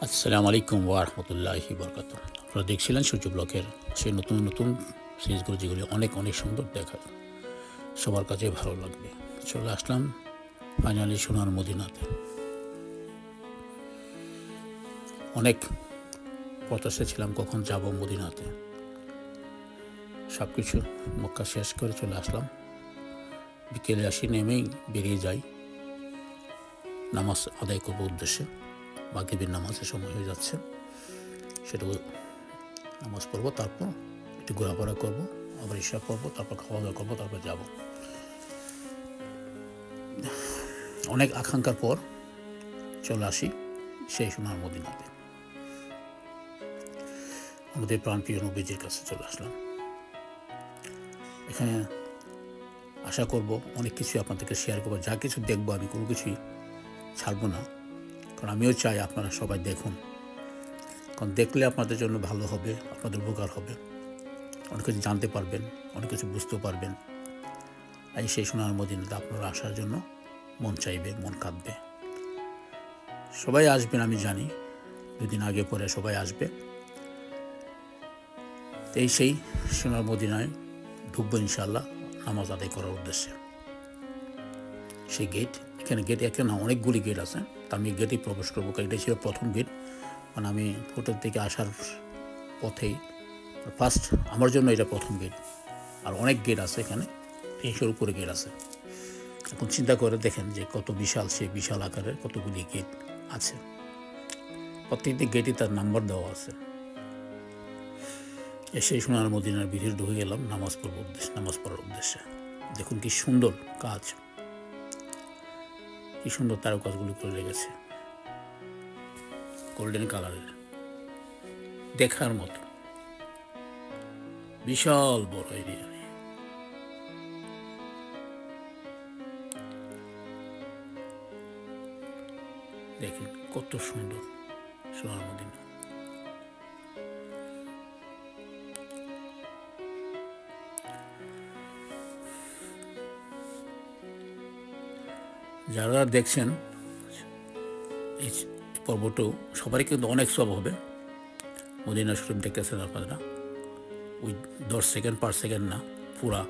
আসসালামু আলাইকুম ওয়া রাহমাতুল্লাহি ওয়া বারাকাতুহু। আপনারা দেখছিলেন সূর্য ব্লকের সেই নতুন নতুন সিরিজগুলো যেগুলি অনেক অনেক সুন্দর দেখায়, সবার কাছে ভালো লাগবে। চলে আসলাম ফাইনালি সোনার মদিনাতে। অনেক প্রত্যাশা ছিলাম কখন যাব মদিনাতে। সব কিছু মক্কা শেষ করে চলে আসলাম। বিকেলে আসি, নেমেই বেরিয়ে যাই নামাজ আদায় করবো উদ্দেশ্যে। মাগরিবের নামাজের সময় হয়ে যাচ্ছে, সেটা নামাজ পড়বো, তারপর একটু ঘোরাফেরা করবো, আবার ইশা করবো, তারপর খাওয়া দাওয়া করবো, তারপর যাব। অনেক আকাঙ্ক্ষার পর চলে আসি সেই সোনার মদিনাতে। আমাদের প্রাণপ্রিয় নবীজির কাছে চলে আসলাম। এখানে আশা করব অনেক কিছু আপনাদেরকে শেয়ার করবো। যা কিছু দেখবো আমি কোনো কিছুই ছাড়বো না, কারণ আমিও চাই আপনারা সবাই দেখুন, কারণ দেখলে আপনাদের জন্য ভালো হবে, আপনাদের উপকার হবে, অনেক কিছু জানতে পারবেন, অনেক কিছু বুঝতে পারবেন। এই সেই সোনার মদিনাতে আপনারা আসার জন্য মন চাইবে, মন কাঁদবে। সবাই আসবেন আমি জানি, দুদিন আগে পরে সবাই আসবে। এই সেই সোনার মদিনায় ঢুকবো ইনশাআল্লাহ নামাজ আদায় করার উদ্দেশ্যে। সেই গেট, এখানে গেট একটা না, অনেকগুলি গেট আছে, তা আমি গেটেই প্রবেশ করবো, কারণ এটা ছিল প্রথম গেট। কারণ আমি হোটেল থেকে আসার পথেই ফার্স্ট, আমার জন্য এটা প্রথম গেট। আর অনেক গেট আছে এখানে, 300-র উপরে গেট আছে। এখন চিন্তা করে দেখেন যে কত বিশাল, সেই বিশাল আকারের কতগুলি গেট আছে। প্রত্যেকটি গেটই তার নাম্বার দেওয়া আছে। এসে সোনার মদিনার ভিতরে ঢুকে গেলাম নামাজ পড়ার উদ্দেশ্যে। দেখুন কি সুন্দর কাজ, কি সুন্দর তার কাজগুলো করে লেগেছে, গোল্ডেন কালারের, দেখার মতো বিশাল বড় এরিয়া। দেখেন কত সুন্দর সোনার মদিনা। যারা দেখছেন এই পর্বটাও, সবারই কিন্তু অনেক সব হবে। মদিনা শরীফ দেখতেছেন আপনারা, ওই 10 সেকেন্ড পার সেকেন্ড না, পুরা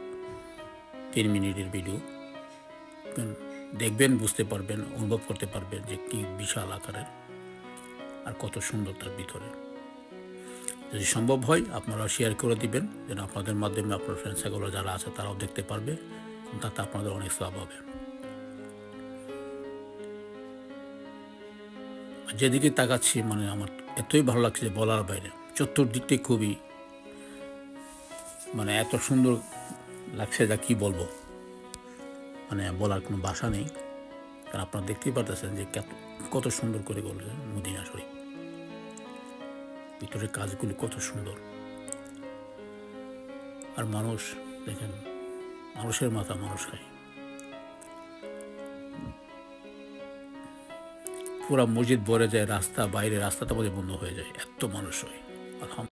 3 মিনিটের ভিডিও দেখবেন, বুঝতে পারবেন, অনুভব করতে পারবেন যে কি বিশাল আকারের আর কত সুন্দর তার ভিতরে। যদি সম্ভব হয় আপনারা শেয়ার করে দিবেন, যেন আপনাদের মাধ্যমে আপনার ফ্রেন্ড সার্কেল যারা আছে তারাও দেখতে পারবে, তাতে আপনাদের অনেক লাভ হবে। যেদিকে তাকাচ্ছি মানে আমার এতই ভালো লাগছে যে বলার বাইরে। চতুর্দিকটাই খুবই মানে এত সুন্দর লাগছে, যা কি বলবো, মানে বলার কোনো ভাষা নেই। কারণ আপনারা দেখতেই পারতেছেন যে কত সুন্দর করে বলছে মদিনা শরীফ, ভিতরের কাজগুলি কত সুন্দর। আর মানুষ দেখেন, মানুষের মাথা মানুষ খায়। পুরা মসজিদ ভরে যায়, রাস্তা বাইরে রাস্তাটা বোধহয় বন্ধ হয়ে যায়, এত মানুষ হয়।